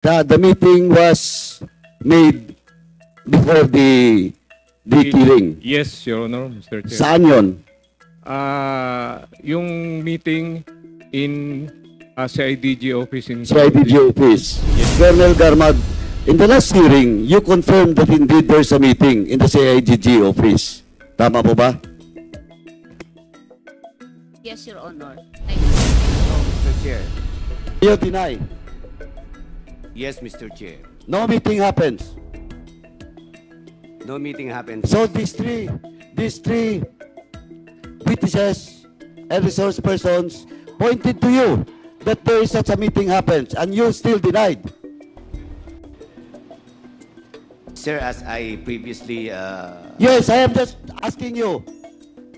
the meeting was made before the killing. Yes, Your Honor, Mr. Chair. Saan yun? Yung meeting in CIDG office in CIDG office. Yes. Colonel Garma, in the last hearing, you confirmed that indeed there's a meeting in the CIDG office. Tama po ba? Yes, Your Honor. Mr. Chair. You deny. Yes, Mr. Chair. No meeting happens. No meeting happened. So these three witnesses and resource persons pointed to you that there is such a meeting happens and you still denied. Sir, as I previously... Yes, I am just asking you.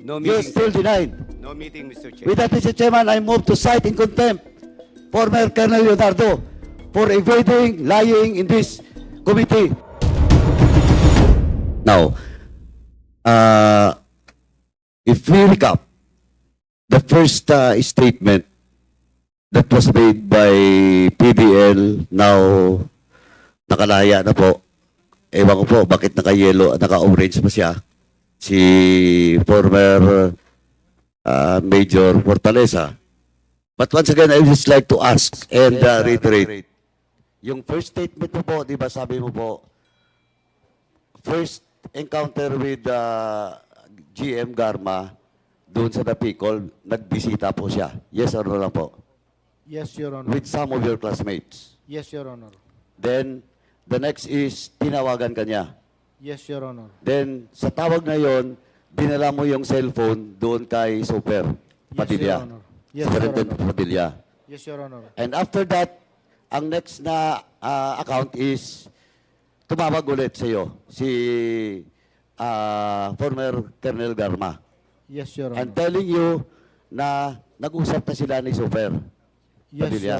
no You meeting, still sir. denied. No meeting, Mr. Chair. With that, Mr. Chairman, I move to cite in contempt former Colonel Leonardo for evading, lying in this committee. Now, if we recap, the first statement that was made by PBL, now nakalaya na po. Ewan ko po, bakit naka-yellow, naka-orange pa siya. Si former Major Fortaleza. But once again, I would just like to ask and reiterate. Yung first statement mo po, di ba sabi mo po, first encounter with GM Garma doon sa Napicol, nagbisita po siya. Yes or no lang po? Yes, Your Honor. With some of your classmates. Yes, Your Honor. Then, the next is, tinawagan ka niya. Yes, Your Honor. Then, sa tawag na yon, dinala mo yung cellphone doon kay Super Padilla. Your Honor. Yes, Your Superintendent Honor. Padilla. Yes, Your Honor. And after that, ang next na account is tumawag ulit sa iyo si former Colonel Garma. Yes, Your And Honor. telling you na nag-usap na sila ni Super Yes, Padilla. Your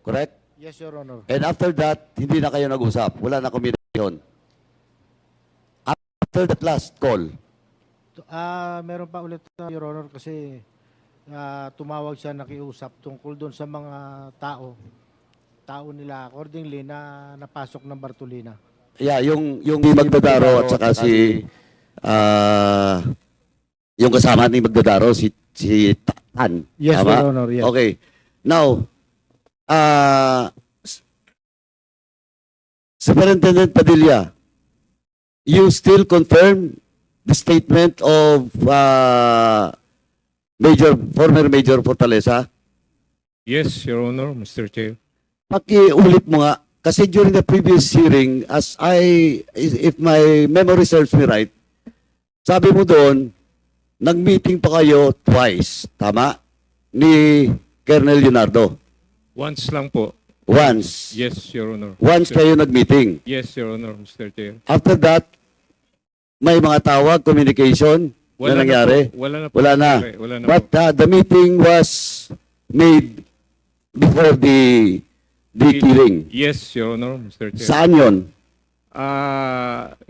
Correct? Yes, Your Honor. And after that, hindi na kayo nag-usap. Wala na communication. After that last call, Meron pa ulit, Your Honor, kasi tumawag siya, nakiusap tungkol doon sa mga tao nila accordingly na napasok ng Bartolina. yeah, yung Magdadaro at saka si yung kasama ni Magdadaro, si Tan. Yes, Tama? Your Honor, yes. Okay. Now, Superintendent Padilla, you still confirm the statement of former Major Fortaleza? Yes, Your Honor, Mr. Chair. Pakiulit mo nga, kasi during the previous hearing, if my memory serves me right, sabi mo doon, nag-meeting pa kayo twice, tama? Ni Colonel Leonardo. Once lang po. Once. Yes, Your Honor. Once Mr. kayo nag-meeting. Yes, Your Honor, Mr. Chair. After that, may mga tawag, communication na nangyari? Wala na po. Wala na. Wala na But po. the meeting was made before the killing. Yes, Your Honor, Mr. Chair. Saan yun?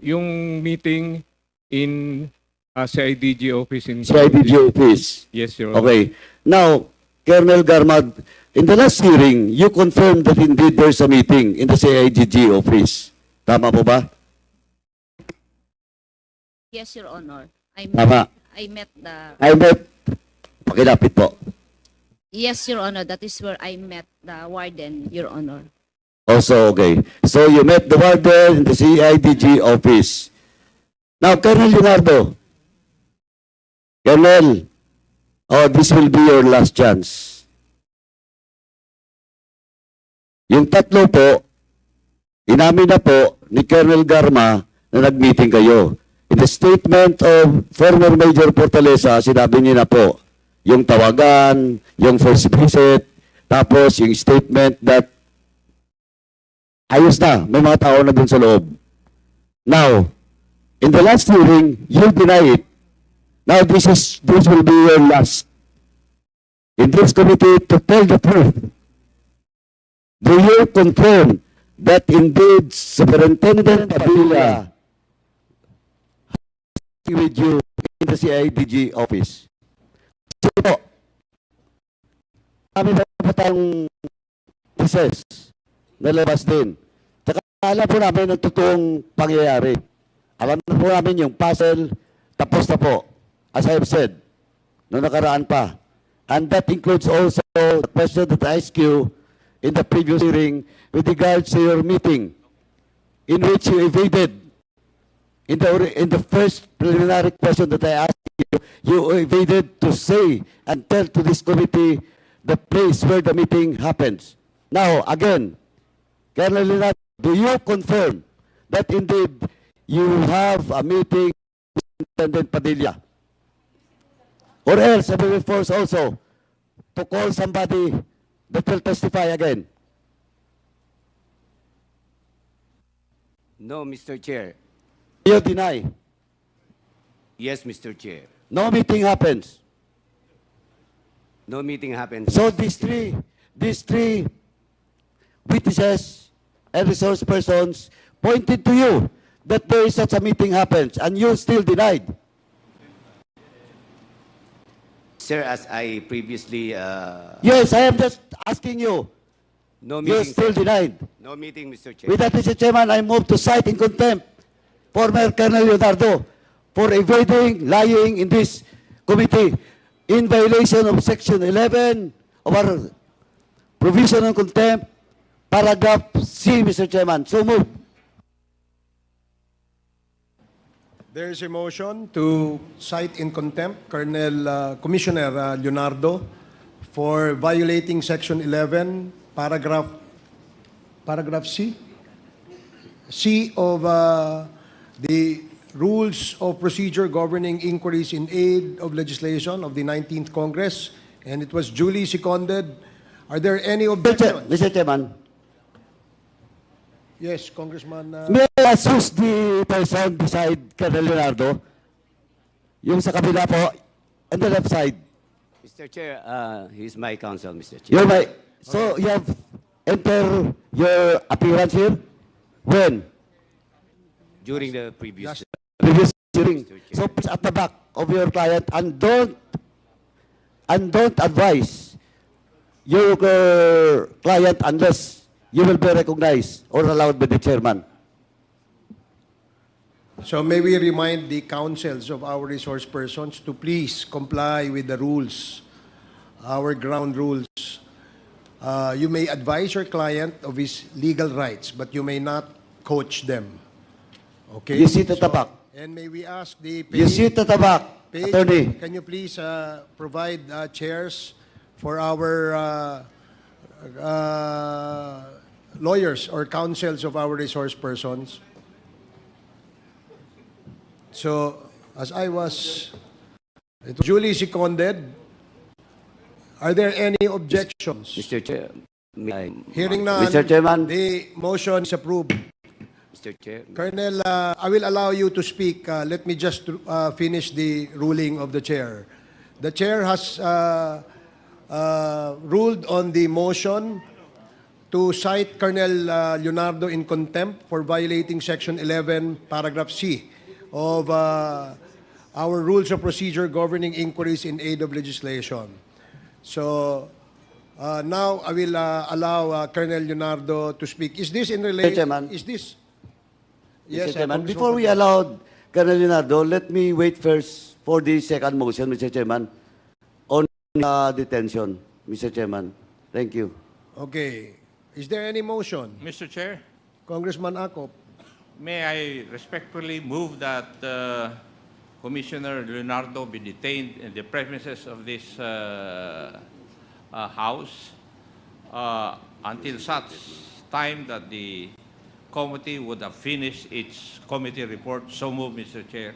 Yung meeting in CIDG office in CIDG office. Yes, Your Honor. Okay. Now, Colonel Garma, in the last hearing, you confirmed that indeed there's a meeting in the CIDG office. Tama po ba? Yes, Your Honor. Tama. I met the... I met, pakilapit po. Yes, Your Honor. That is where I met the warden, Your Honor. Also, okay. So you met the warden in the CIDG office. Now, Colonel Leonardo. Colonel, this will be your last chance. Yung tatlo po, inamin na po ni Colonel Garma na nag-meeting kayo. In the statement of former Major Fortaleza, sinabi niya na po, yung tawagan, yung first visit, tapos yung statement that ayos na, may mga tao na dun sa loob. Now, in the last hearing, you deny it. Now, this will be your last in this committee to tell the truth. Do you confirm that indeed Superintendent Padilla with you in the CIDG office? So po, kami ba tayong pieces nalabas din. Tsaka alam po namin ang totoong pangyayari. Alam na po namin yung puzzle, tapos na po. As I have said, noong nakaraan pa. And that includes also the question that I asked you in the previous hearing with regards to your meeting in which you evaded in the first preliminary question that I asked you, you evaded to say and tell to this committee the place where the meeting happens. Now, again, Colonel Leonardo, do you confirm that indeed you have a meeting with Superintendent Padilla? Or else I will be forced also to call somebody that will testify again. No, Mr. Chair. You deny. Yes, Mr. Chair. No meeting happens. No meeting happened. So these three witnesses and resource persons pointed to you that there is such a meeting happens and you still denied. Sir, as I previously... Yes, I am just asking you. no You meeting, still sir. denied. No meeting, Mr. Chair. With that, Mr. Chairman, I move to cite in contempt former Colonel Leonardo for evading, lying in this committee in violation of Section 11 of our provision on contempt, paragraph C, Mr. Chairman. So move. There is a motion to cite in contempt Commissioner Leonardo for violating Section 11, paragraph C of the Rules of Procedure Governing Inquiries in Aid of Legislation of the 19th Congress, and it was duly seconded. Are there any objections? Mr. Chairman, Yes, Congressman. may I ask who's the person beside Colonel Leonardo? Yung sa kabila po, on the left side. Mr. Chair, he's my counsel, Mr. Chair. You're my, so you have entered your appearance here? When? During the previous... Previous hearing. Mr. Chair. So please at the back of your client and don't advise your client unless you will be recognized or allowed by the chairman. So may we remind the councils of our resource persons to please comply with the rules, our ground rules. You may advise your client of his legal rights, but you may not coach them. Okay? You sit at the back. And may we ask the You sit at the back, page, attorney. can you please provide chairs for our lawyers or counsels of our resource persons? So, as I was duly seconded, are there any objections? Mr. Chair, may I... Hearing none, Mr. Chairman. the motion is approved. Mr. Chair, Colonel, I will allow you to speak. Let me just finish the ruling of the chair. The chair has ruled on the motion to cite Colonel Leonardo in contempt for violating Section 11, paragraph C of our Rules of Procedure Governing Inquiries in Aid of Legislation. So now I will allow Colonel Leonardo to speak. Is this in relation? Chairman. Is this? Mr. Chairman, Congressman before we Patel. allow Colonel Leonardo, let me wait first for the second motion, Mr. Chairman, on detention, Mr. Chairman. Thank you. Okay. Is there any motion? Mr. Chair, Congressman Akop. may I respectfully move that Commissioner Leonardo be detained in the premises of this House until such time that the committee would have finished its committee report. So move, Mr. Chair.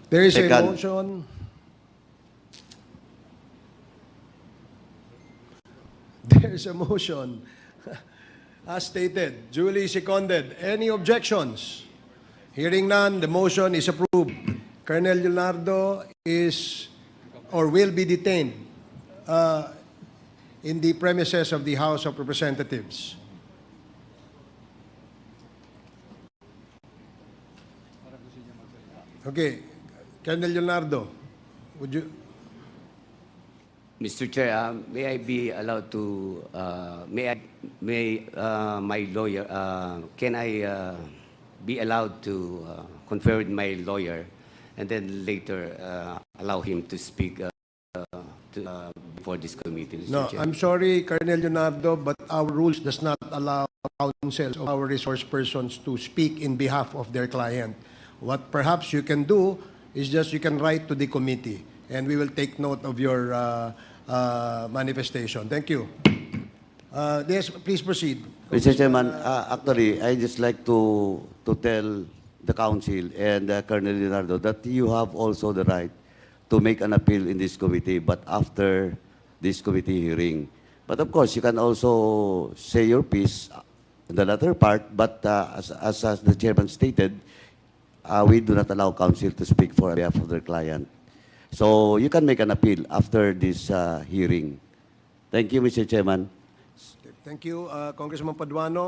There is a Second. motion. There is a motion. As stated, duly seconded. Any objections? Hearing none, the motion is approved. Colonel Leonardo is or will be detained in the premises of the House of Representatives. Okay. Colonel Leonardo, would you... Mr. Chair, may I be allowed to, my lawyer, can I be allowed to confer with my lawyer and then later allow him to speak before this committee, Mr. No, Chair? I'm sorry, Colonel Leonardo, but our rules does not allow counsels of our resource persons to speak in behalf of their client. What perhaps you can do is just you can write to the committee, and we will take note of your manifestation. Thank you. Yes, please proceed. Mr. Chairman, actually, I just like to tell the council and Colonel Leonardo that you have also the right to make an appeal in this committee, but after this committee hearing. But of course, you can also say your piece in the latter part, but as the chairman stated, we do not allow counsel to speak for behalf of their client. So you can make an appeal after this hearing. Thank you, Mr. Chairman. Thank you, Congressman Paduano.